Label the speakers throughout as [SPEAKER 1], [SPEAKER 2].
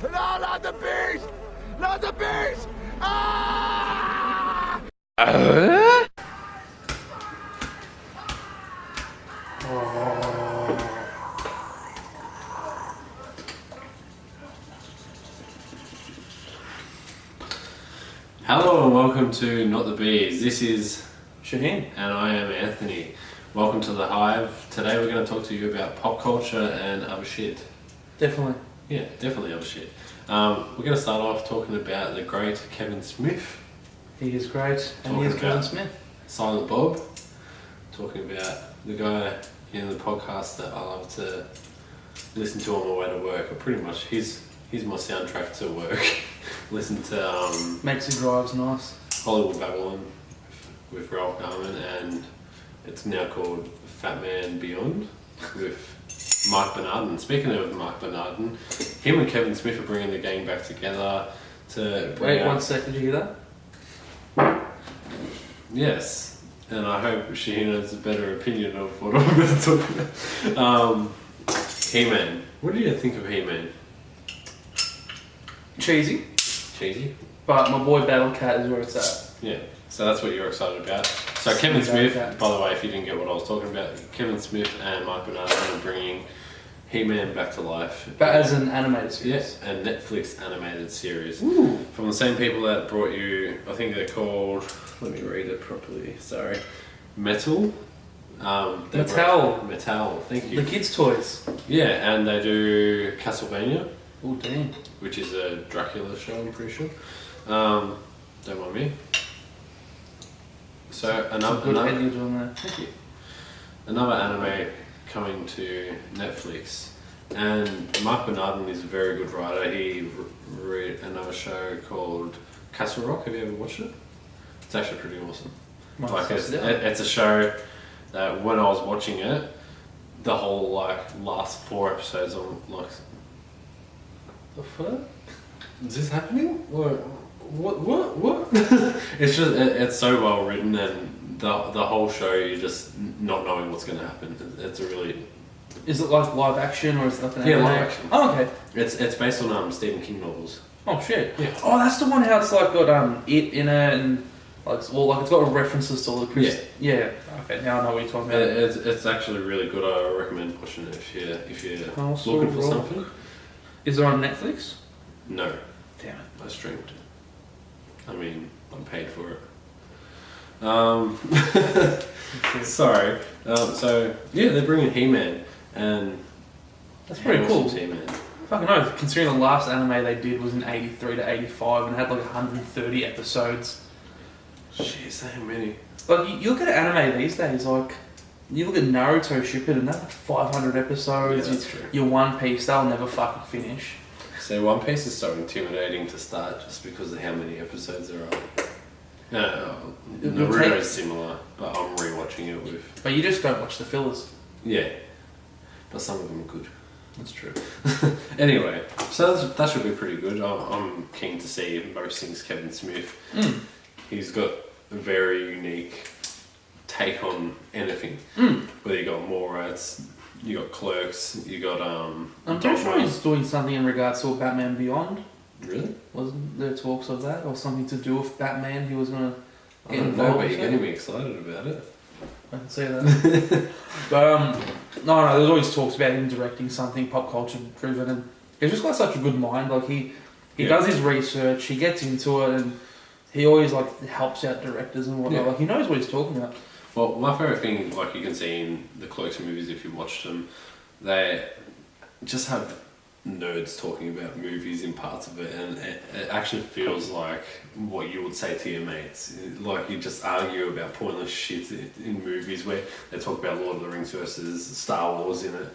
[SPEAKER 1] No, not the bees! Not the bees! Ah!
[SPEAKER 2] Hello and welcome to Not the Bees. This is
[SPEAKER 3] Sahin.
[SPEAKER 2] and I am Anthony. Welcome to the Hive. Today we're going to talk to you about pop culture and other shit.
[SPEAKER 3] Definitely.
[SPEAKER 2] Yeah, definitely other shit. We're going to start off talking about the great Kevin Smith,
[SPEAKER 3] He is great. And he
[SPEAKER 2] Talking
[SPEAKER 3] is Kevin
[SPEAKER 2] about-
[SPEAKER 3] Smith.
[SPEAKER 2] Silent Bob. Talking about the guy in the podcast that I love to listen to on my way to work. Or pretty much, he's my soundtrack to work. Listen to
[SPEAKER 3] Makes his drives nice.
[SPEAKER 2] Hollywood Babylon with Ralph Garman, and it's now called Fat Man Beyond with Mark Bernardin. And speaking of Mark Bernardin, him and Kevin Smith are bringing the gang back together to bring
[SPEAKER 3] Wait
[SPEAKER 2] out-
[SPEAKER 3] 1 second, did you hear that?
[SPEAKER 2] Yes, and I hope she has a better opinion of what I'm going to talk about. He-Man. What do you think of He-Man?
[SPEAKER 3] Cheesy.
[SPEAKER 2] Cheesy?
[SPEAKER 3] But my boy Battle Cat is where it's at.
[SPEAKER 2] Yeah, so that's what you're excited about. So Kevin Smith, by the way, if you didn't get what I was talking about, Kevin Smith and Mark Bernardin are bringing He-Man back to life.
[SPEAKER 3] But as an animated series.
[SPEAKER 2] Yes, a Netflix animated series.
[SPEAKER 3] Ooh.
[SPEAKER 2] From the same people that brought you, I think they're called, let me read it properly, sorry, Metal. Mattel, thank you.
[SPEAKER 3] The kids' toys.
[SPEAKER 2] Yeah, and they do Castlevania,
[SPEAKER 3] Oh, damn.
[SPEAKER 2] which is a Dracula show, I'm pretty sure. Don't mind me. So
[SPEAKER 3] Good head you're doing there.
[SPEAKER 2] Thank you. Another anime coming to Netflix, and Mark Bernardin is a very good writer. He read another show called Castle Rock. Have you ever watched it? It's actually pretty awesome. Like it's a show that when I was watching it, the whole last 4 episodes, I'm like, the fuck? Is this happening? What? It's just it's so well written, and the whole show you're just not knowing what's going to happen. It's a really
[SPEAKER 3] Is it like live action or is it like an
[SPEAKER 2] Yeah,
[SPEAKER 3] anime?
[SPEAKER 2] live action.
[SPEAKER 3] Oh, okay.
[SPEAKER 2] it's based on Stephen King novels.
[SPEAKER 3] Oh, shit.
[SPEAKER 2] Yeah.
[SPEAKER 3] Oh, that's the one how it's like got it in it and like it's got references to all the Chris. Yeah. Okay, now I know what you're talking about.
[SPEAKER 2] It's actually really good. I recommend watching it if you're
[SPEAKER 3] Castle
[SPEAKER 2] looking for
[SPEAKER 3] Rock.
[SPEAKER 2] something.
[SPEAKER 3] Is it on Netflix?
[SPEAKER 2] No,
[SPEAKER 3] Damn it.
[SPEAKER 2] I streamed it. I mean, I'm paid for it. Sorry. So yeah, they're bringing He-Man, and
[SPEAKER 3] That's pretty cool.
[SPEAKER 2] He-Man.
[SPEAKER 3] Fucking no, considering the last anime they did was in 83 to 85 and had like 130 episodes.
[SPEAKER 2] Jeez, so many.
[SPEAKER 3] Like, you look at anime these days, like, you look at Naruto Shippuden, and that's like 500 episodes.
[SPEAKER 2] Yeah, that's true.
[SPEAKER 3] Your One Piece, they'll never fucking finish.
[SPEAKER 2] So One Piece is so intimidating to start just because of how many episodes there are. Naruto is similar, but I'm rewatching it with...
[SPEAKER 3] But you just don't watch the fillers.
[SPEAKER 2] Yeah, but some of them are good.
[SPEAKER 3] That's true.
[SPEAKER 2] Anyway, so that should be pretty good. I'm keen to see most things Kevin Smith. He's got a very unique take on anything. Whether you got Mallrats, you got Clerks, you got
[SPEAKER 3] I'm pretty sure he's doing something in regards to Batman Beyond.
[SPEAKER 2] Really?
[SPEAKER 3] Wasn't there talks of that? Or something to do with Batman he was going to
[SPEAKER 2] I
[SPEAKER 3] get
[SPEAKER 2] don't know,
[SPEAKER 3] involved
[SPEAKER 2] but
[SPEAKER 3] with?
[SPEAKER 2] you're getting me excited about it.
[SPEAKER 3] I can see that. But no, there's always talks about him directing something pop culture driven, and he's just got such a good mind. Like he does his research, he gets into it, and he always like helps out directors and whatnot.
[SPEAKER 2] Yeah.
[SPEAKER 3] Like he knows what he's talking about.
[SPEAKER 2] Well, my favourite thing, like you can see in the Clerks movies if you watched them, they just have nerds talking about movies in parts of it, and it actually feels like what you would say to your mates. Like you just argue about pointless shit in movies where they talk about Lord of the Rings versus Star Wars in it,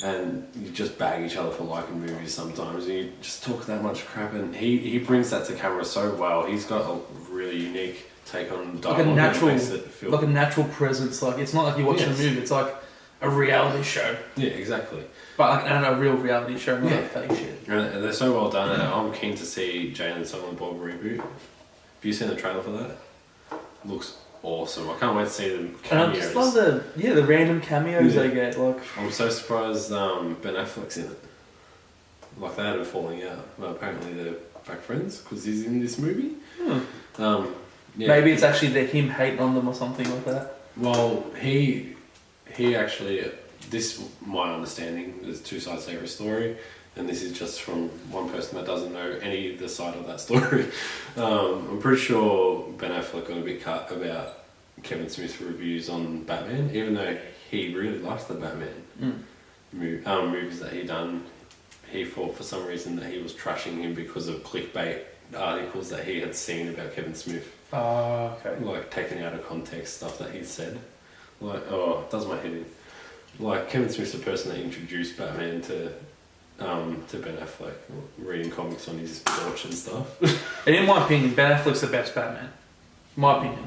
[SPEAKER 2] and you just bag each other for liking movies sometimes. You just talk that much crap, and he brings that to camera so well. He's got a really unique take on dialogue.
[SPEAKER 3] Like a natural presence. Like it's not like you're watching a movie. It's like a reality show.
[SPEAKER 2] Yeah, exactly.
[SPEAKER 3] But like a real reality show, not like fake shit.
[SPEAKER 2] And they're so well done, and I'm keen to see Jay and Silent Bob reboot. Have you seen the trailer for that? Looks awesome. I can't wait to see them
[SPEAKER 3] And I
[SPEAKER 2] cameos.
[SPEAKER 3] just love the random cameos they get. Like
[SPEAKER 2] I'm so surprised Ben Affleck's in it. like they had a falling out. But apparently they're back friends because he's in this movie. Yeah.
[SPEAKER 3] Maybe it's actually him hating on them or something like that.
[SPEAKER 2] Well, he actually, this my understanding. There's two sides to every story, and this is just from one person that doesn't know any of the side of that story. I'm pretty sure Ben Affleck got a bit cut about Kevin Smith's reviews on Batman, even though he really likes the Batman movies that he done. He thought for some reason that he was trashing him because of clickbait articles that he had seen about Kevin Smith.
[SPEAKER 3] Oh, okay.
[SPEAKER 2] Like taken out of context stuff that he said. Like, oh, it does my head in. Like Kevin Smith's the person that introduced Batman to Ben Affleck, reading comics on his porch and stuff.
[SPEAKER 3] And in my opinion, Ben Affleck's the best Batman. My opinion.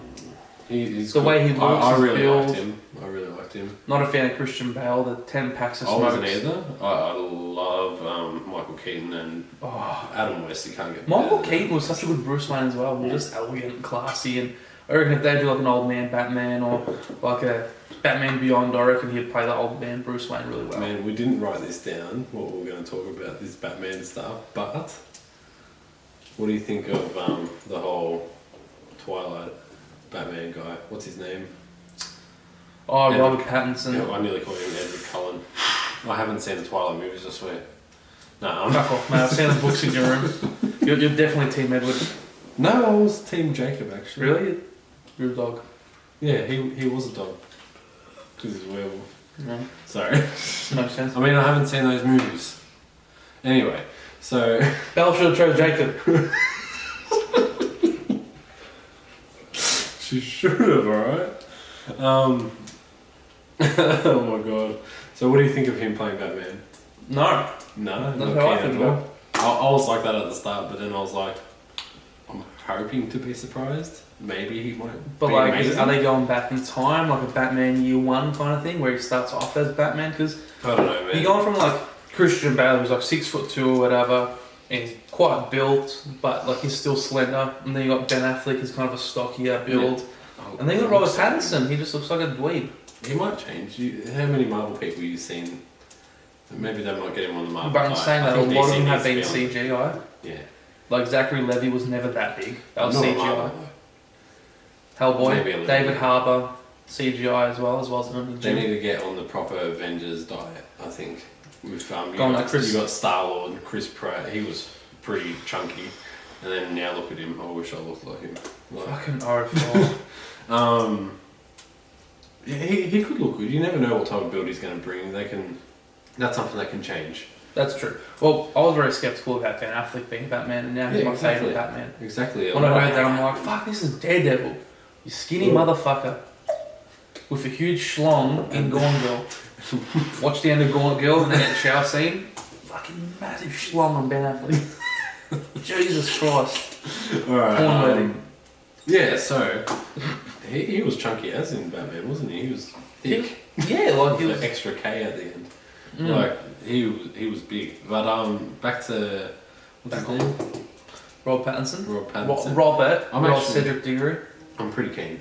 [SPEAKER 2] He's
[SPEAKER 3] the
[SPEAKER 2] good.
[SPEAKER 3] way he looks,
[SPEAKER 2] I
[SPEAKER 3] his
[SPEAKER 2] really
[SPEAKER 3] build.
[SPEAKER 2] liked him. I really liked him.
[SPEAKER 3] Not a fan of Christian Bale, the 10 packs of
[SPEAKER 2] I
[SPEAKER 3] smokes.
[SPEAKER 2] wasn't either. I love Michael Keaton and Adam West. You can't get
[SPEAKER 3] Michael
[SPEAKER 2] better than
[SPEAKER 3] Keaton was such a good Bruce Wayne as well. Just elegant and classy. And I reckon if they do like an old man Batman or like a Batman Beyond, I reckon he'd play the old man Bruce Wayne really well.
[SPEAKER 2] Man, we didn't write this down, what we were going to talk about, this Batman stuff, but what do you think of the whole Twilight Batman guy? What's his name?
[SPEAKER 3] Oh,
[SPEAKER 2] Edward-
[SPEAKER 3] Robert Pattinson.
[SPEAKER 2] Yeah, I nearly called him Edward Cullen. I haven't seen the Twilight movies, I swear. No,
[SPEAKER 3] Fuck off, mate. I've seen the books in your room. You're definitely Team Edward.
[SPEAKER 2] No, I was Team Jacob, actually.
[SPEAKER 3] Really? You're a dog.
[SPEAKER 2] Yeah, he was a dog. Because he's a werewolf.
[SPEAKER 3] No.
[SPEAKER 2] Sorry.
[SPEAKER 3] No sense.
[SPEAKER 2] I mean, I haven't seen those movies. Anyway, so...
[SPEAKER 3] Belle should have chose Jacob.
[SPEAKER 2] She should have, alright? Oh my god. So what do you think of him playing Batman?
[SPEAKER 3] No.
[SPEAKER 2] No,
[SPEAKER 3] That's
[SPEAKER 2] not
[SPEAKER 3] how I
[SPEAKER 2] keen
[SPEAKER 3] think
[SPEAKER 2] at
[SPEAKER 3] of
[SPEAKER 2] all. I was like that at the start, but then I was like, I'm hoping to be surprised. Maybe he might
[SPEAKER 3] But
[SPEAKER 2] be
[SPEAKER 3] like,
[SPEAKER 2] amazing.
[SPEAKER 3] are they going back in time, like a Batman Year One kind of thing, where he starts off as Batman? Because
[SPEAKER 2] I don't know, man.
[SPEAKER 3] you're going from like Christian Bale, who's like 6'2" or whatever, and he's quite built, but like he's still slender. And then you got Ben Affleck, who's kind of a stockier build.
[SPEAKER 2] Yeah. Oh,
[SPEAKER 3] And then you got Robert Pattinson, he just looks like a dweeb.
[SPEAKER 2] He might change. How many Marvel people you've seen? Maybe they might get him on the Marvel.
[SPEAKER 3] But I'm saying that a lot of them have been CGI.
[SPEAKER 2] Yeah.
[SPEAKER 3] Like Zachary Levi was never that big. That was
[SPEAKER 2] Not
[SPEAKER 3] CGI.
[SPEAKER 2] Marvel, Maybe a
[SPEAKER 3] Hellboy,
[SPEAKER 2] little
[SPEAKER 3] David
[SPEAKER 2] bit.
[SPEAKER 3] Harbour, CGI as well as an
[SPEAKER 2] They need to get on the proper Avengers diet, I think. With
[SPEAKER 3] Gone like Chris-
[SPEAKER 2] you got Star-Lord, Chris Pratt, he was pretty chunky. And then now look at him, I wish I looked like him. Like,
[SPEAKER 3] fucking horrible.
[SPEAKER 2] he could look good. You never know what type of build he's going to bring. That's something that can change.
[SPEAKER 3] That's true. Well, I was very skeptical about Ben Affleck being Batman, and now he's
[SPEAKER 2] Yeah,
[SPEAKER 3] my
[SPEAKER 2] exactly.
[SPEAKER 3] favourite Batman.
[SPEAKER 2] Exactly.
[SPEAKER 3] When I heard that, I'm like, fuck, this is Daredevil. You skinny motherfucker. With a huge schlong in Gone Girl. Watch the end of Gone Girl and then the shower scene. Fucking massive schlong on Ben Affleck. Jesus Christ.
[SPEAKER 2] Alright.
[SPEAKER 3] Porn-worthy.
[SPEAKER 2] Yeah, so he was chunky as in Batman, wasn't he? He was thick.
[SPEAKER 3] Yeah, like he
[SPEAKER 2] With
[SPEAKER 3] was.
[SPEAKER 2] an extra K at the end. Like he was big. But back to what's his name?
[SPEAKER 3] Rob Pattinson.
[SPEAKER 2] Rob Pattinson.
[SPEAKER 3] Robert.
[SPEAKER 2] I'm
[SPEAKER 3] Rob
[SPEAKER 2] actually-
[SPEAKER 3] Cedric Diggory.
[SPEAKER 2] I'm pretty keen.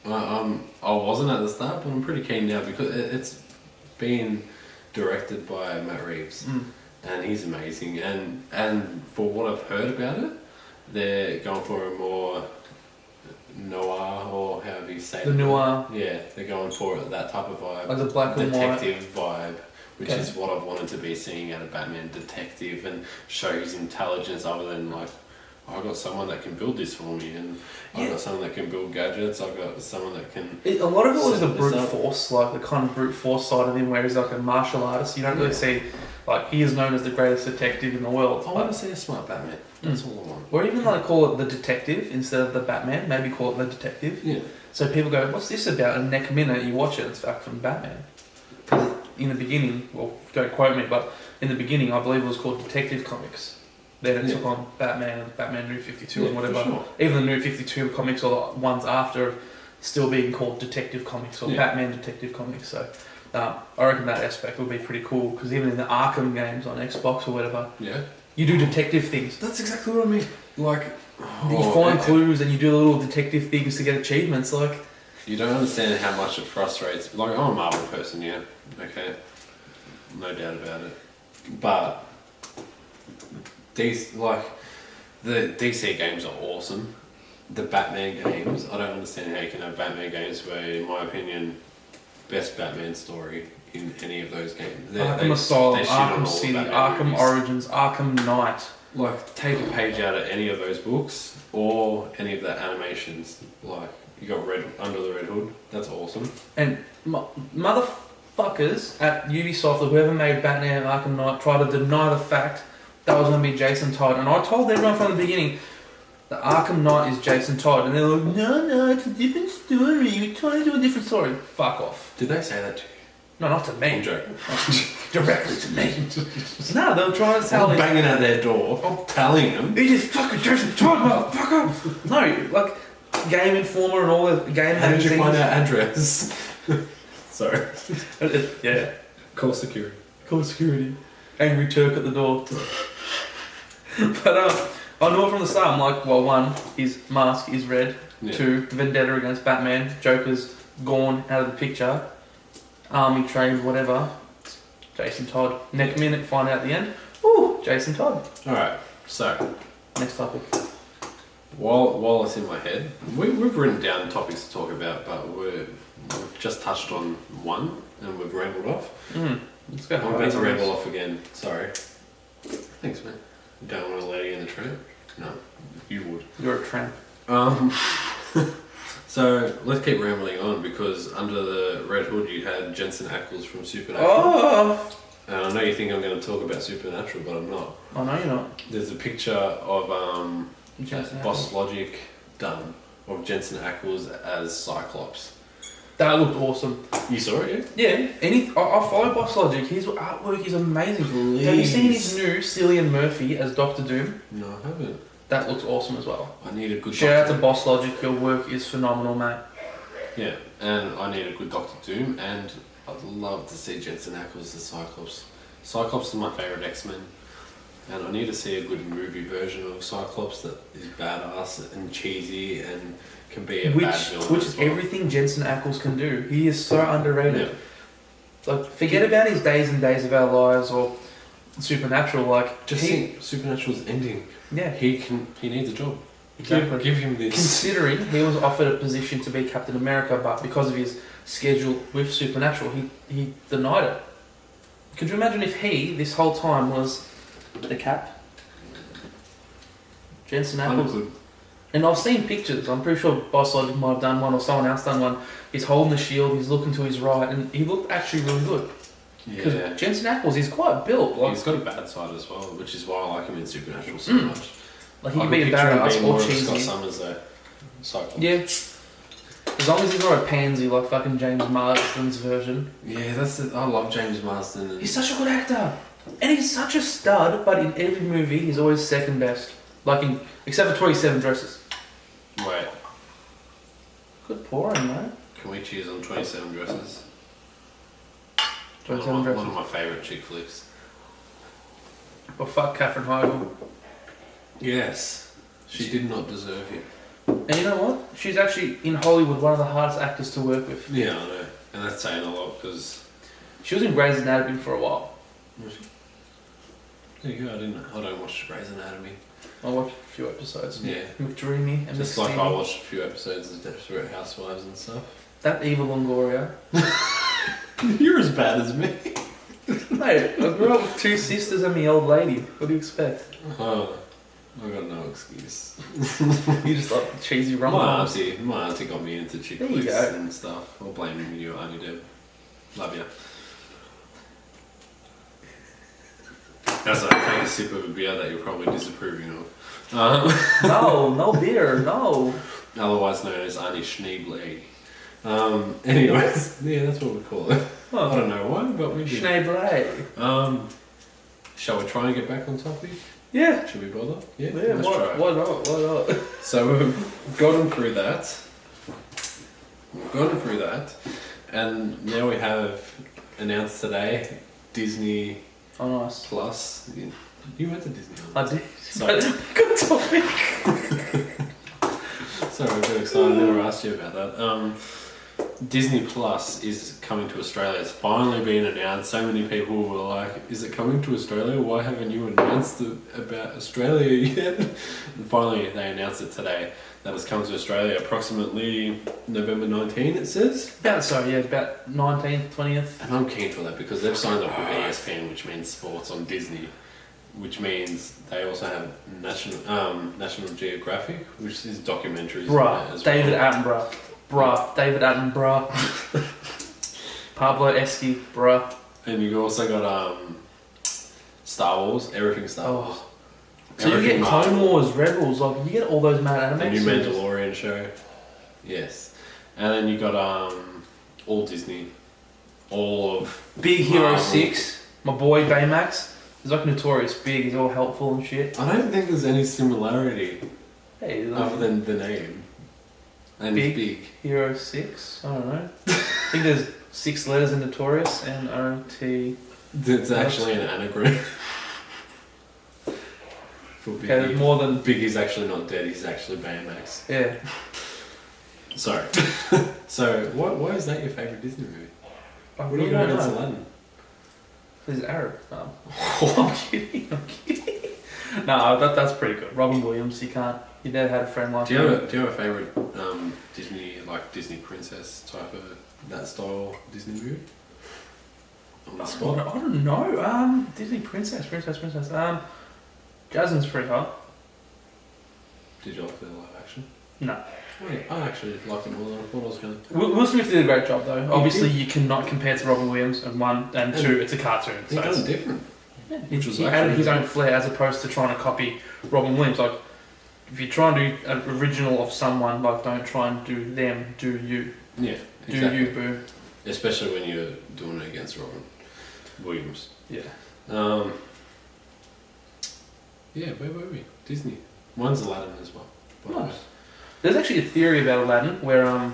[SPEAKER 2] I wasn't at the start, but I'm pretty keen now because it's been directed by Matt Reeves, and he's amazing. And for what I've heard about it, they're going for a more noir, or however you say
[SPEAKER 3] The
[SPEAKER 2] it.
[SPEAKER 3] noir.
[SPEAKER 2] Yeah, they're going for that type of vibe.
[SPEAKER 3] Like the black and white.
[SPEAKER 2] detective vibe, which
[SPEAKER 3] Okay.
[SPEAKER 2] is what I've wanted to be seeing out of Batman, detective, and show his intelligence other than like, I've got someone that can build this for me, and I've got someone that can build gadgets, I've got someone that can...
[SPEAKER 3] A lot of it was
[SPEAKER 2] set
[SPEAKER 3] the
[SPEAKER 2] this
[SPEAKER 3] brute
[SPEAKER 2] up.
[SPEAKER 3] force, like the kind of brute force side of him, where he's like a martial artist. You don't really see, like, he is known as the greatest detective in the world.
[SPEAKER 2] I want to see a smart Batman, that's all I want.
[SPEAKER 3] Or even like call it the detective instead of the Batman, maybe call it the detective.
[SPEAKER 2] Yeah.
[SPEAKER 3] So people go, what's this about? And next minute you watch it, it's back from Batman. Because in the beginning, well, don't quote me, but in the beginning I believe it was called Detective Comics. Then it took on Batman and Batman New 52 and
[SPEAKER 2] Yeah,
[SPEAKER 3] whatever.
[SPEAKER 2] for sure.
[SPEAKER 3] Even the New 52 comics or the ones after still being called Detective Comics or Batman Detective Comics. So I reckon that aspect would be pretty cool because even in the Arkham games on Xbox or whatever, you do detective things.
[SPEAKER 2] That's exactly what I mean. Like,
[SPEAKER 3] You find clues and you do little detective things to get achievements. Like,
[SPEAKER 2] you don't understand how much it frustrates. Like, I'm a Marvel person, yeah, okay, no doubt about it. But The DC games are awesome. The Batman games, I don't understand how you can have Batman games where, in my opinion, best Batman story in any of those games.
[SPEAKER 3] Arkham Asylum,
[SPEAKER 2] they shit on all
[SPEAKER 3] Arkham
[SPEAKER 2] the
[SPEAKER 3] City,
[SPEAKER 2] Batman
[SPEAKER 3] Arkham
[SPEAKER 2] movies.
[SPEAKER 3] Origins, Arkham Knight.
[SPEAKER 2] Like, take a page out of any of those books or any of the animations. Like, you got Under the Red Hood. That's awesome.
[SPEAKER 3] And motherfuckers at Ubisoft or whoever made Batman Arkham Knight tried to deny the fact that was going to be Jason Todd. And I told everyone from the beginning that Arkham Knight is Jason Todd. And they're like, no, it's a different story. You're trying to do a different story. Fuck off.
[SPEAKER 2] Did they say that to you?
[SPEAKER 3] No, not to me.
[SPEAKER 2] I'm joking.
[SPEAKER 3] Directly to me. No, they were trying to tell
[SPEAKER 2] I'm
[SPEAKER 3] me.
[SPEAKER 2] banging at their door. I'm telling them.
[SPEAKER 3] He just fucking Jason Todd, motherfucker. No, like Game Informer and all the game
[SPEAKER 2] How did you
[SPEAKER 3] magazines.
[SPEAKER 2] find our address? Sorry.
[SPEAKER 3] Yeah.
[SPEAKER 2] Call security.
[SPEAKER 3] Call security. Angry Turk at the door. But I know from the start, I'm like, well, one, his mask is red.
[SPEAKER 2] Yeah.
[SPEAKER 3] Two, vendetta against Batman. Joker's gone out of the picture. Army trained, whatever. Jason Todd. Next minute, find out at the end. Ooh, Jason Todd.
[SPEAKER 2] Alright, so
[SPEAKER 3] Next topic.
[SPEAKER 2] while it's in my head, we've written down topics to talk about, but we've just touched on one and we've rambled off.
[SPEAKER 3] Let's go.
[SPEAKER 2] I'm about to ramble off again. Sorry. Thanks, man. You don't want to lady in the tramp? No, you would.
[SPEAKER 3] You're a tramp.
[SPEAKER 2] So let's keep rambling on because under the Red Hood you had Jensen Ackles from Supernatural.
[SPEAKER 3] Oh!
[SPEAKER 2] And I know you think I'm going to talk about Supernatural, but I'm not.
[SPEAKER 3] Oh, no, you're not.
[SPEAKER 2] There's a picture of
[SPEAKER 3] Jensen
[SPEAKER 2] Boss Logic done of Jensen Ackles as Cyclops.
[SPEAKER 3] That looked awesome.
[SPEAKER 2] You saw it, yeah?
[SPEAKER 3] Yeah, I follow Boss Logic. His artwork is amazing.
[SPEAKER 2] Please.
[SPEAKER 3] Have you seen his new Cillian Murphy as Doctor Doom?
[SPEAKER 2] No, I haven't.
[SPEAKER 3] That looks awesome as well.
[SPEAKER 2] I need a good
[SPEAKER 3] Shout out
[SPEAKER 2] Doctor.
[SPEAKER 3] to Boss Logic. Your work is phenomenal, mate.
[SPEAKER 2] Yeah, and I need a good Doctor Doom, and I'd love to see Jensen Ackles as Cyclops. Cyclops is my favourite X-Men, and I need to see a good movie version of Cyclops that is badass and cheesy and can be a bad villain.
[SPEAKER 3] Which
[SPEAKER 2] as
[SPEAKER 3] is
[SPEAKER 2] well.
[SPEAKER 3] everything Jensen Ackles can do. He is so underrated.
[SPEAKER 2] Yeah.
[SPEAKER 3] Like, forget about his Days and Days of Our Lives or Supernatural. Like,
[SPEAKER 2] Just think, Supernatural's ending.
[SPEAKER 3] yeah,
[SPEAKER 2] He needs a job.
[SPEAKER 3] exactly.
[SPEAKER 2] Give him this.
[SPEAKER 3] Considering he was offered a position to be Captain America, but because of his schedule with Supernatural, he denied it. Could you imagine if he, this whole time, was the Cap? Jensen Ackles.
[SPEAKER 2] Understood.
[SPEAKER 3] And I've seen pictures, I'm pretty sure Boss Logic might have done one or someone else done one. He's holding the shield, he's looking to his right, and he looked actually really good. Because
[SPEAKER 2] Yeah.
[SPEAKER 3] Jensen Ackles, he's quite built. Like,
[SPEAKER 2] He's got a bad side as well, which is why I like him in Supernatural so
[SPEAKER 3] Mm.
[SPEAKER 2] much.
[SPEAKER 3] like he
[SPEAKER 2] I
[SPEAKER 3] could be
[SPEAKER 2] picture him
[SPEAKER 3] embarrassed
[SPEAKER 2] being
[SPEAKER 3] or
[SPEAKER 2] more of a Scott
[SPEAKER 3] cheesy.
[SPEAKER 2] Summers though. Cyclops.
[SPEAKER 3] Yeah. As long as he's not a pansy like fucking James Marsden's version.
[SPEAKER 2] Yeah, that's it. I love James Marsden. And
[SPEAKER 3] He's such a good actor. And he's such a stud, but in every movie he's always second best. Like in, except for 27 Dresses.
[SPEAKER 2] Wait,
[SPEAKER 3] Good pouring, mate.
[SPEAKER 2] can we choose on 27 Dresses?
[SPEAKER 3] 27
[SPEAKER 2] One
[SPEAKER 3] Dresses.
[SPEAKER 2] of my favourite chick flicks.
[SPEAKER 3] Well, fuck Katherine Heigl.
[SPEAKER 2] Yes. She did not deserve you.
[SPEAKER 3] And you know what? She's actually, in Hollywood, one of the hardest actors to work with.
[SPEAKER 2] Yeah, I know. And that's saying a lot because...
[SPEAKER 3] She was in Grey's Anatomy for a while.
[SPEAKER 2] There you go, I don't watch Grey's Anatomy.
[SPEAKER 3] I watched a few episodes.
[SPEAKER 2] Yeah.
[SPEAKER 3] McDreamy and
[SPEAKER 2] Just
[SPEAKER 3] Miss
[SPEAKER 2] like I
[SPEAKER 3] Steele.
[SPEAKER 2] watched a few episodes of Desperate Housewives and stuff.
[SPEAKER 3] That evil Longoria.
[SPEAKER 2] You're as bad as me.
[SPEAKER 3] Mate, I grew up with two sisters and my old lady. What do you expect?
[SPEAKER 2] Oh, I got no excuse.
[SPEAKER 3] You just like cheesy
[SPEAKER 2] My
[SPEAKER 3] rom-coms.
[SPEAKER 2] auntie got me into chick
[SPEAKER 3] There you
[SPEAKER 2] flicks
[SPEAKER 3] go.
[SPEAKER 2] and stuff. I'll blame you, Auntie Deb. Love you. As I take a sip of a beer that you're probably disapproving of.
[SPEAKER 3] No beer, no.
[SPEAKER 2] Otherwise known as Auntie Schneebly. Anyways, yeah, that's what we call it. I don't know why, but we do.
[SPEAKER 3] Schneeblay.
[SPEAKER 2] Shall we try and get back on topic?
[SPEAKER 3] Yeah.
[SPEAKER 2] Should we bother? Yeah,
[SPEAKER 3] Yeah,
[SPEAKER 2] let's try.
[SPEAKER 3] why not?
[SPEAKER 2] So we've gotten through that. And now we have announced today Disney
[SPEAKER 3] Oh, nice.
[SPEAKER 2] Plus. You went to Disney.
[SPEAKER 3] I did.
[SPEAKER 2] Sorry.
[SPEAKER 3] Good topic.
[SPEAKER 2] Sorry, I'm very excited. I never asked you about that. Disney Plus is coming to Australia. It's finally been announced. So many people were like, "Is it coming to Australia? Why haven't you announced about Australia yet?" And finally, they announced it today that it's coming to Australia approximately November 19. It says.
[SPEAKER 3] About 19th, 20th.
[SPEAKER 2] And I'm keen for that because they've signed up with ESPN, which means sports on Disney, which means they also have National Geographic, which is documentaries.
[SPEAKER 3] Bruh, David Attenborough. Bruh, David Attenborough. Pablo Esqui, bruh.
[SPEAKER 2] And you also got Star Wars, everything Star Wars.
[SPEAKER 3] So you get Clone Wars, Rebels, like you get all those mad
[SPEAKER 2] The
[SPEAKER 3] anime
[SPEAKER 2] new
[SPEAKER 3] series.
[SPEAKER 2] Mandalorian show. Yes. And then you got all Disney. All of
[SPEAKER 3] Big Hero
[SPEAKER 2] Marvel.
[SPEAKER 3] 6, my boy Baymax. He's like notorious big, he's all helpful and shit.
[SPEAKER 2] I don't think there's any similarity
[SPEAKER 3] Hey, like
[SPEAKER 2] other than the name. And
[SPEAKER 3] Big.
[SPEAKER 2] it's big.
[SPEAKER 3] Hero 6, I don't know. I think there's 6 letters in notorious, N-O-T.
[SPEAKER 2] It's actually an anagram. For Biggie.
[SPEAKER 3] Okay, there's more than...
[SPEAKER 2] Biggie's actually not dead, he's actually Baymax.
[SPEAKER 3] Yeah.
[SPEAKER 2] Sorry. So, why is that your favourite Disney movie?
[SPEAKER 3] I
[SPEAKER 2] What do
[SPEAKER 3] really
[SPEAKER 2] you
[SPEAKER 3] don't
[SPEAKER 2] know against
[SPEAKER 3] know.
[SPEAKER 2] Aladdin?
[SPEAKER 3] He's Arab. No. I'm kidding. No, that's pretty good. Robin Williams, you never had a friend like
[SPEAKER 2] Do you
[SPEAKER 3] him.
[SPEAKER 2] have a favourite Disney princess type of that style Disney movie? On the spot?
[SPEAKER 3] I don't know. Disney princess. Jasmine's pretty hot.
[SPEAKER 2] Did you like the live action?
[SPEAKER 3] No.
[SPEAKER 2] Wait, I actually liked it more than I thought I was going to.
[SPEAKER 3] Will Smith did a great job though. Obviously, you cannot compare to Robin Williams, and one and two, it's a cartoon.
[SPEAKER 2] He
[SPEAKER 3] So
[SPEAKER 2] done
[SPEAKER 3] it's-
[SPEAKER 2] different. Which was
[SPEAKER 3] he
[SPEAKER 2] actually
[SPEAKER 3] added his
[SPEAKER 2] good.
[SPEAKER 3] own flair as opposed to trying to copy Robin Williams. Like, if you try and do an original of someone, like, don't try and do them. Do you?
[SPEAKER 2] Yeah,
[SPEAKER 3] Do
[SPEAKER 2] exactly.
[SPEAKER 3] you, boo?
[SPEAKER 2] Especially when you're doing it against Robin Williams.
[SPEAKER 3] Yeah.
[SPEAKER 2] Yeah, where were we? Disney. Mine's Aladdin as well. by the way.
[SPEAKER 3] Nice. There's actually a theory about Aladdin where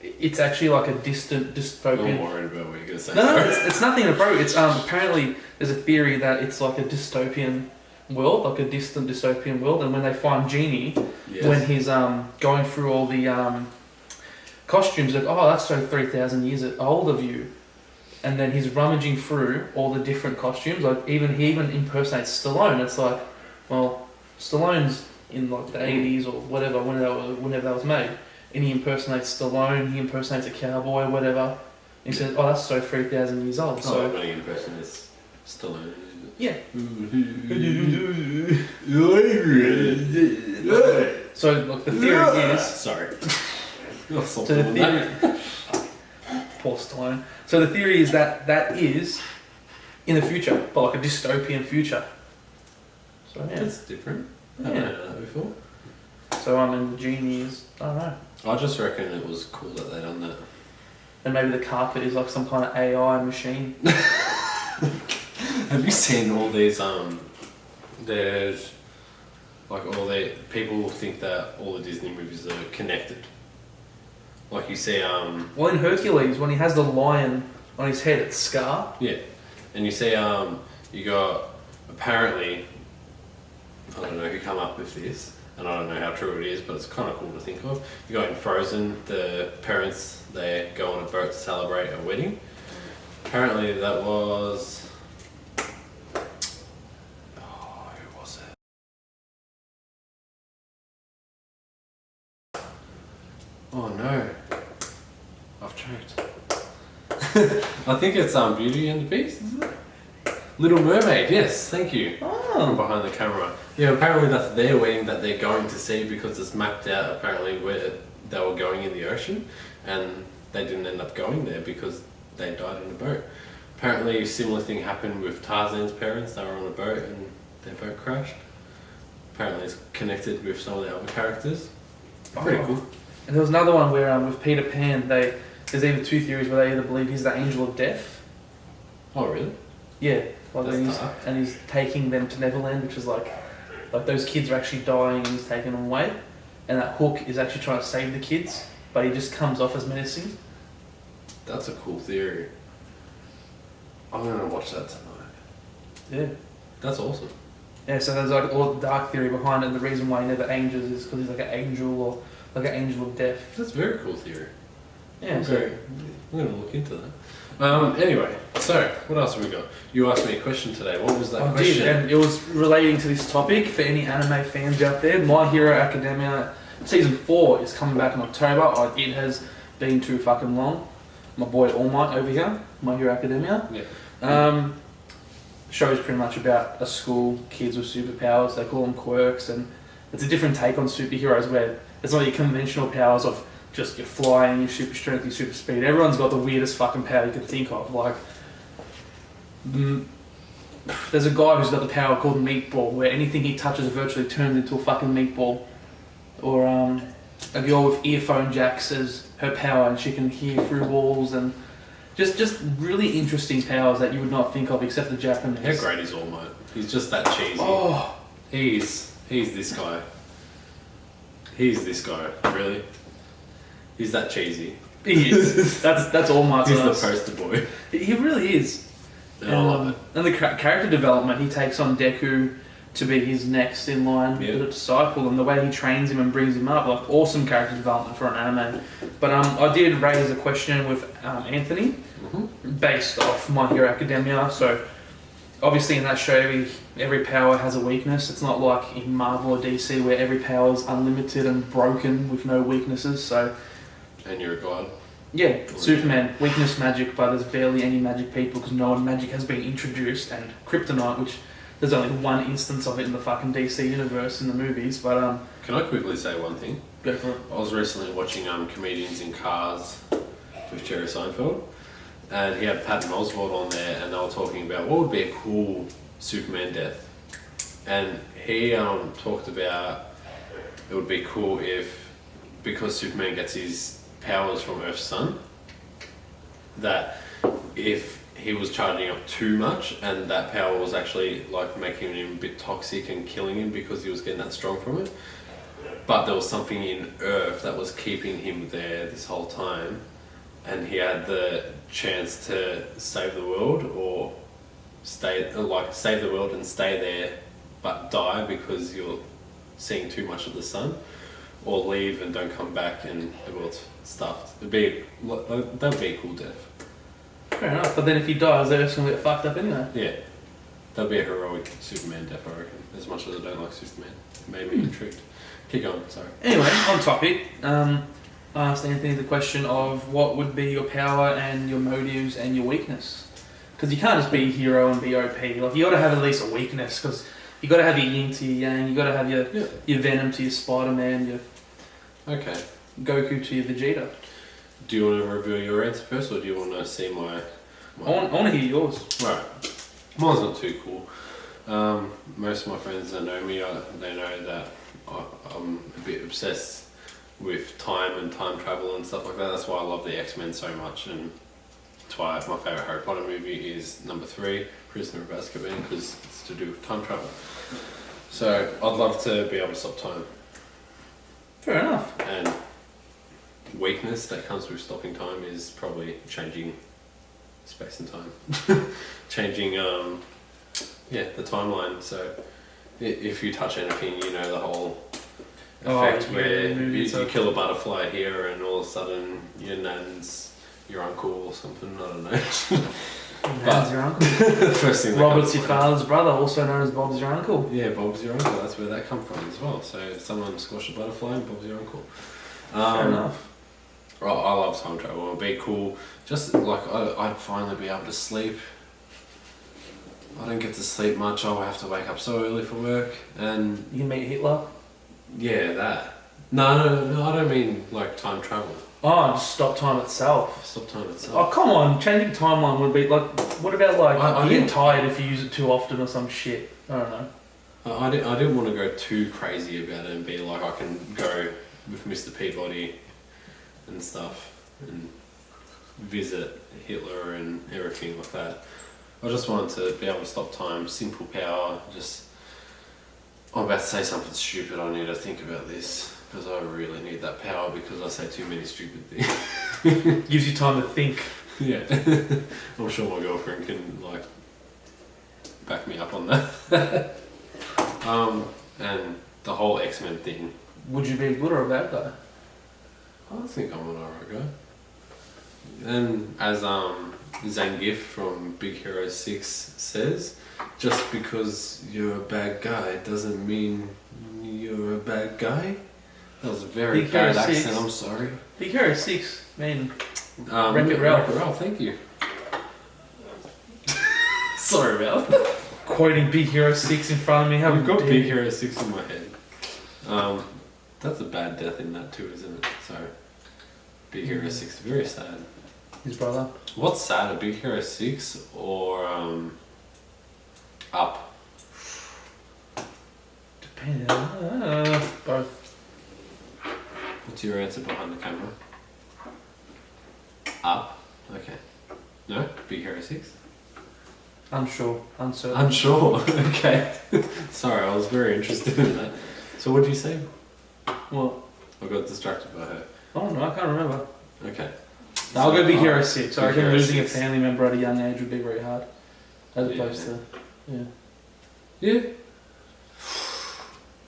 [SPEAKER 3] it's actually like a distant dystopian.
[SPEAKER 2] I'm worried about what you're going to say.
[SPEAKER 3] No, it's nothing inappropriate. It's apparently there's a theory that it's like a dystopian world, like a distant dystopian world, and when they find Genie,
[SPEAKER 2] Yes.
[SPEAKER 3] when he's going through all the costumes, like, oh, that's so 3,000 years old of you, and then he's rummaging through all the different costumes. Like he even impersonates Stallone. It's like, well, Stallone's in like the 80s or whatever, whenever that was made, and he impersonates Stallone. He impersonates a cowboy, whatever. And he says, oh, that's so 3,000 years old.
[SPEAKER 2] It's
[SPEAKER 3] So
[SPEAKER 2] not like any person is Stallone, is
[SPEAKER 3] yeah.
[SPEAKER 2] it?
[SPEAKER 3] So like the theory is.
[SPEAKER 2] Sorry. I'll stop
[SPEAKER 3] So the
[SPEAKER 2] doing that.
[SPEAKER 3] theory, poor Stallone. So the theory is that is in the future, but like a dystopian future. So yeah.
[SPEAKER 2] That's different. I
[SPEAKER 3] Yeah.
[SPEAKER 2] haven't heard that before.
[SPEAKER 3] So the genie is, I don't know.
[SPEAKER 2] I just reckon it was cool that they done that.
[SPEAKER 3] And maybe the carpet is like some kind of AI machine.
[SPEAKER 2] Have you seen all these? There's like all the people think that all the Disney movies are connected. Like you see,
[SPEAKER 3] Well, in Hercules, when he has the lion on his head, it's Scar.
[SPEAKER 2] yeah, and you see, you got apparently, I don't know who come up with this, and I don't know how true it is, but it's kind of cool to think of. You got in Frozen, the parents they go on a boat to celebrate a wedding. Apparently, that was. Oh, who was it? Oh no, I've choked. I think it's Beauty and the Beast, isn't it? Little Mermaid, yes, thank you. From behind the camera. Yeah, apparently that's their wedding that they're going to see because it's mapped out apparently where they were going in the ocean, and they didn't end up going there because they died in a boat. Apparently a similar thing happened with Tarzan's parents. They were on a boat and their boat crashed. Apparently it's connected with some of the other characters. Pretty cool.
[SPEAKER 3] And there was another one where with Peter Pan, there's either two theories where they either believe he's the angel of death.
[SPEAKER 2] Oh really?
[SPEAKER 3] Yeah, like
[SPEAKER 2] That's dark.
[SPEAKER 3] and he's taking them to Neverland, which is like those kids are actually dying and he's taking them away, and that Hook is actually trying to save the kids, but he just comes off as menacing.
[SPEAKER 2] That's a cool theory. I'm gonna watch that tonight.
[SPEAKER 3] Yeah.
[SPEAKER 2] That's awesome.
[SPEAKER 3] Yeah, so there's like all the dark theory behind it, and the reason why he never ages is because he's like an angel or like an angel of death.
[SPEAKER 2] That's a very cool theory.
[SPEAKER 3] Yeah,
[SPEAKER 2] Okay. I'm going to look into that. Anyway, so what else have we got? You asked me a question today. What was that
[SPEAKER 3] I
[SPEAKER 2] question?
[SPEAKER 3] did, and it was relating to this topic for any anime fans out there. My Hero Academia Season 4 is coming back in October. It has been too fucking long. My boy All Might over here, My Hero Academia.
[SPEAKER 2] Yeah.
[SPEAKER 3] Show's pretty much about a school, kids with superpowers. They call them quirks, and it's a different take on superheroes where it's not your conventional powers of just your flying, your super strength, your super speed. Everyone's got the weirdest fucking power you can think of. Like, there's a guy who's got the power called Meatball, where anything he touches virtually turns into a fucking meatball. Or a girl with earphone jacks as her power, and she can hear through walls, and just really interesting powers that you would not think of except the Japanese.
[SPEAKER 2] How great is All Might? He's just that cheesy.
[SPEAKER 3] Oh,
[SPEAKER 2] He's this guy. He's this guy, really. He's that cheesy.
[SPEAKER 3] he is. That's All Might's.
[SPEAKER 2] He's the poster boy.
[SPEAKER 3] He really is.
[SPEAKER 2] And I love it.
[SPEAKER 3] And the character development, he takes on Deku to be his next in line disciple, and the way he trains him and brings him up, like awesome character development for an anime. But I did raise a question with Anthony, based off My Hero Academia. So obviously in that show, every power has a weakness. It's not like in Marvel or DC where every power is unlimited and broken with no weaknesses. So
[SPEAKER 2] And you're a god.
[SPEAKER 3] yeah, Superman, weakness magic, but there's barely any magic people because no one magic has been introduced, and kryptonite, which there's only one instance of it in the fucking DC universe in the movies, but
[SPEAKER 2] Can I quickly say one thing?
[SPEAKER 3] go for it.
[SPEAKER 2] I was recently watching Comedians in Cars with Jerry Seinfeld, and he had Patton Oswalt on there, and they were talking about what would be a cool Superman death. And he talked about it would be cool if, because Superman gets his powers from Earth's sun, that if he was charging up too much and that power was actually like making him a bit toxic and killing him because he was getting that strong from it, but there was something in Earth that was keeping him there this whole time, and he had the chance to save the world or save the world and stay there but die because you're seeing too much of the sun, or leave and don't come back and the world's stuffed. That'd be a cool death.
[SPEAKER 3] Fair enough, but then if he dies, they're just gonna get fucked up anyway.
[SPEAKER 2] Yeah, that'd be a heroic Superman death, I reckon. As much as I don't like Superman, it made me intrigued. Keep going, sorry.
[SPEAKER 3] Anyway, on topic, I asked Anthony the question of what would be your power and your motives and your weakness. Because you can't just be a hero and be OP. Like, you gotta have at least a weakness, because you gotta have your yin to your yang, you gotta have your Venom to your Spider-Man, your Goku to your Vegeta.
[SPEAKER 2] Do you want to reveal your answer first, or do you want to see my...
[SPEAKER 3] I want to hear yours.
[SPEAKER 2] Right. Mine's not too cool. Most of my friends that know me, they know that I'm a bit obsessed with time and time travel and stuff like that. That's why I love the X-Men so much, and that's why my favourite Harry Potter movie is number 3, Prisoner of Azkaban, because it's to do with time travel. So I'd love to be able to stop time.
[SPEAKER 3] Fair enough.
[SPEAKER 2] And weakness that comes with stopping time is probably changing space and time. Changing, the timeline. So if you touch anything, you know the whole effect where you kill a butterfly here and all of a sudden your nan's your uncle or something, I don't know.
[SPEAKER 3] Nan's your uncle.
[SPEAKER 2] First thing
[SPEAKER 3] Robert's your father's brother, also known as Bob's your uncle.
[SPEAKER 2] Yeah, Bob's your uncle, that's where that come from as well. So someone squashed a butterfly and Bob's your uncle.
[SPEAKER 3] Fair enough.
[SPEAKER 2] Well, I love time travel. It'd be cool. Just like I'd finally be able to sleep. I don't get to sleep much. I'll have to wake up so early for work, and
[SPEAKER 3] You can meet Hitler.
[SPEAKER 2] yeah, that. No, I don't mean like time travel.
[SPEAKER 3] Oh, just stop time itself.
[SPEAKER 2] Stop time itself.
[SPEAKER 3] Oh, come on. Changing timeline would be like... What about like
[SPEAKER 2] I
[SPEAKER 3] you get
[SPEAKER 2] didn't-
[SPEAKER 3] tired if you use it too often or some shit? I don't know.
[SPEAKER 2] I didn't want to go too crazy about it and be like I can go with Mr. Peabody and stuff and visit Hitler and everything like that. I just wanted to be able to stop time, simple power, just... I'm about to say something stupid, I need to think about this, because I really need that power because I say too many stupid things.
[SPEAKER 3] Gives you time to think.
[SPEAKER 2] Yeah. I'm sure my girlfriend can, like, back me up on that. And the whole X-Men thing.
[SPEAKER 3] Would you be a good or a bad guy?
[SPEAKER 2] I think I'm an alright guy. And as Zangief from Big Hero 6 says, just because you're a bad guy doesn't mean you're a bad guy. That was a very
[SPEAKER 3] Big Hero
[SPEAKER 2] bad accent,
[SPEAKER 3] 6.
[SPEAKER 2] I'm sorry.
[SPEAKER 3] Big Hero 6, man.
[SPEAKER 2] Wreck-It Ralph, thank you. Sorry about that.
[SPEAKER 3] Quoting Big Hero 6 in front of me. How
[SPEAKER 2] I've got
[SPEAKER 3] dare
[SPEAKER 2] Big
[SPEAKER 3] you.
[SPEAKER 2] Hero 6 in my head. That's a bad death in that too, isn't it? So, Big Hero 6, very sad.
[SPEAKER 3] His brother.
[SPEAKER 2] What's sadder, Big Hero 6 or Up?
[SPEAKER 3] Depends. Both.
[SPEAKER 2] What's your answer behind the camera? Up? Okay. No? Big Hero 6?
[SPEAKER 3] Unsure. Uncertain.
[SPEAKER 2] Unsure. Okay. Sorry, I was very interested in that. So what did you say?
[SPEAKER 3] What?
[SPEAKER 2] I got distracted by her.
[SPEAKER 3] Oh no, I can't remember.
[SPEAKER 2] Okay.
[SPEAKER 3] No, I'll go Big Hero 6. I
[SPEAKER 2] Big
[SPEAKER 3] reckon
[SPEAKER 2] Hero
[SPEAKER 3] losing
[SPEAKER 2] 6.
[SPEAKER 3] a family member at a young age would be very hard. As
[SPEAKER 2] Yeah.
[SPEAKER 3] opposed to, yeah.
[SPEAKER 2] Yeah.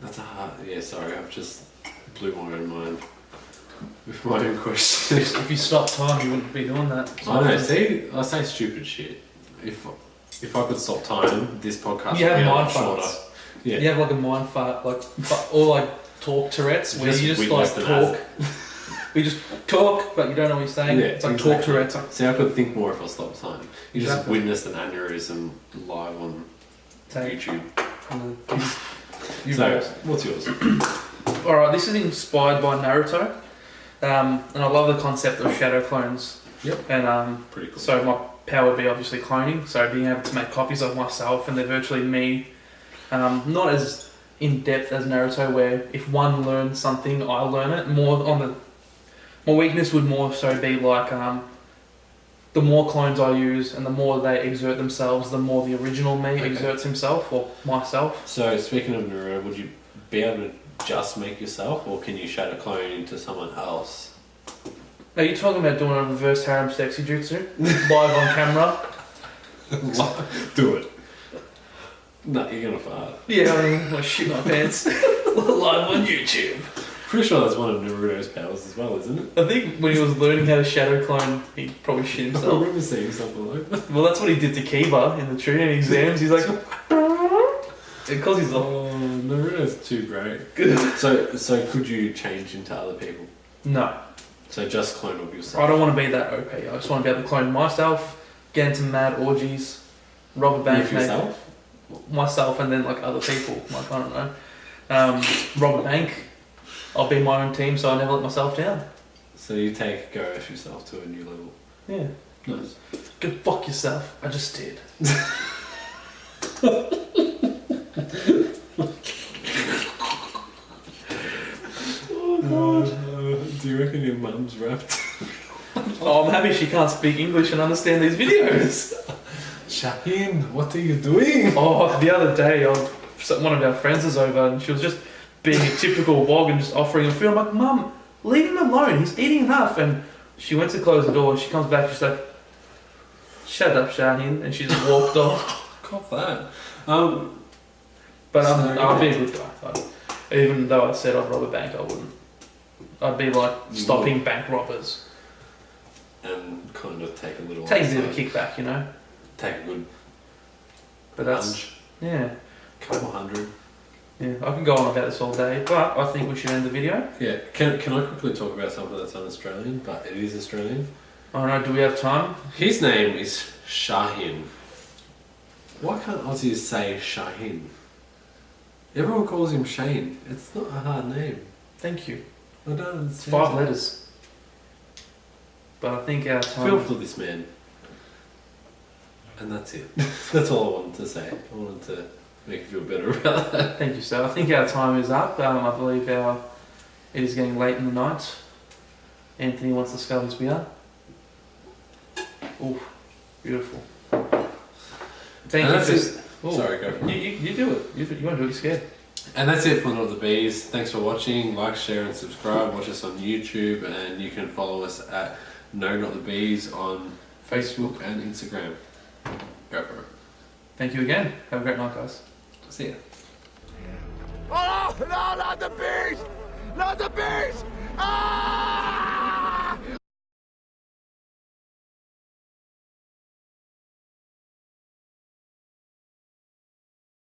[SPEAKER 2] That's a hard... Yeah, sorry, I've just blew my own mind with my own question.
[SPEAKER 3] If you stop time, you wouldn't be doing that. So
[SPEAKER 2] I know, see? I say stupid shit. If I could stop time, this podcast
[SPEAKER 3] You
[SPEAKER 2] would
[SPEAKER 3] have
[SPEAKER 2] be a lot
[SPEAKER 3] mind
[SPEAKER 2] shorter.
[SPEAKER 3] farts.
[SPEAKER 2] Yeah.
[SPEAKER 3] You have like a mind fart, like, or like talk Tourette's, where
[SPEAKER 2] Just
[SPEAKER 3] you just like
[SPEAKER 2] witnessed it
[SPEAKER 3] talk. You just talk, but you don't know what you're saying.
[SPEAKER 2] Yeah,
[SPEAKER 3] It's like
[SPEAKER 2] exactly.
[SPEAKER 3] talk Tourette's. Like,
[SPEAKER 2] See, I could think more if I stopped time. You just
[SPEAKER 3] Exactly.
[SPEAKER 2] witnessed an aneurysm live on
[SPEAKER 3] take.
[SPEAKER 2] YouTube.
[SPEAKER 3] You
[SPEAKER 2] So,
[SPEAKER 3] guys.
[SPEAKER 2] what's yours?
[SPEAKER 3] Alright, this is inspired by Naruto. And I love the concept of shadow clones.
[SPEAKER 2] Yep.
[SPEAKER 3] And
[SPEAKER 2] Pretty cool.
[SPEAKER 3] so my power would be obviously cloning, so being able to make copies of myself and they're virtually me. Not as in depth as Naruto, where if one learns something, I learn it. My weakness would more so be like the more clones I use and the more they exert themselves, the more the original me exerts himself or myself.
[SPEAKER 2] So, speaking of Naruto, would you be able to just make yourself, or can you shadow clone into someone else?
[SPEAKER 3] Are you talking about doing a reverse harem sexy jutsu live on camera?
[SPEAKER 2] Do it. No, you're gonna fart.
[SPEAKER 3] Yeah, I'm gonna shit my pants live on YouTube.
[SPEAKER 2] Pretty sure that's one of Naruto's powers as well, isn't it?
[SPEAKER 3] I think when he was learning how to shadow clone, he probably shit
[SPEAKER 2] I
[SPEAKER 3] himself.
[SPEAKER 2] remember seeing something like that.
[SPEAKER 3] Well, that's what he did to Kiba in the training exams. He's like, because he's like,
[SPEAKER 2] Oh, Naruto's too great. So could you change into other people?
[SPEAKER 3] no,
[SPEAKER 2] So just clone of yourself.
[SPEAKER 3] I don't want to be that OP. I just want to be able to clone myself, get into mad orgies, rob a bank,
[SPEAKER 2] With yourself?
[SPEAKER 3] myself, and then like other people. Like I don't know, rob a bank. I'll be my own team, so I never let myself down.
[SPEAKER 2] So you take go of yourself to a new level.
[SPEAKER 3] Yeah,
[SPEAKER 2] Nice.
[SPEAKER 3] go fuck yourself. I just did.
[SPEAKER 2] Do you reckon your mum's rapped?
[SPEAKER 3] Oh, I'm happy she can't speak English and understand these videos.
[SPEAKER 2] Sahin, what are you doing?
[SPEAKER 3] Oh, the other day, one of our friends was over and she was just being a typical wog and just offering him food. I'm like, Mum, leave him alone. He's eating enough. And she went to close the door and she comes back. She's like, shut up, Shahin. And she just walked off.
[SPEAKER 2] Cop that.
[SPEAKER 3] But
[SPEAKER 2] So-
[SPEAKER 3] I'd be a good guy. Even though I said I'd rob a bank, I wouldn't. I'd be like stopping bank robbers.
[SPEAKER 2] And kind of take a little.
[SPEAKER 3] Take a bit of a kickback, you know.
[SPEAKER 2] Take a good
[SPEAKER 3] But that's
[SPEAKER 2] lunge.
[SPEAKER 3] yeah.
[SPEAKER 2] Couple hundred.
[SPEAKER 3] Yeah, I can go on about this all day, but I think we should end the video.
[SPEAKER 2] Yeah. Can I quickly talk about something that's un-Australian, but it is Australian?
[SPEAKER 3] I don't know, do we have time?
[SPEAKER 2] His name is Sahin. Why can't Aussies say Sahin? Everyone calls him Shane. It's not a hard name.
[SPEAKER 3] Thank you.
[SPEAKER 2] I don't
[SPEAKER 3] It's
[SPEAKER 2] understand.
[SPEAKER 3] 5 letters. But I think our time...
[SPEAKER 2] Feel for this man. And that's it. That's all I wanted to say. I wanted to make you feel better about that.
[SPEAKER 3] Thank you, sir. I think our time is up. I believe it is getting late in the night. Anthony wants to scull his beer. Ooh, beautiful. Thank
[SPEAKER 2] And
[SPEAKER 3] you.
[SPEAKER 2] that's
[SPEAKER 3] For,
[SPEAKER 2] it.
[SPEAKER 3] Ooh.
[SPEAKER 2] Sorry, go for it.
[SPEAKER 3] You do it. You want to do it scared.
[SPEAKER 2] And that's it for Not the Bees. Thanks for watching. Like, share, and subscribe. Watch us on YouTube, and you can follow us at No Not the Bees on Facebook and Instagram. Go for it.
[SPEAKER 3] Thank you again. Have a great night, guys.
[SPEAKER 2] See ya.
[SPEAKER 1] Oh, no, not the bees! Not the bees! Ah!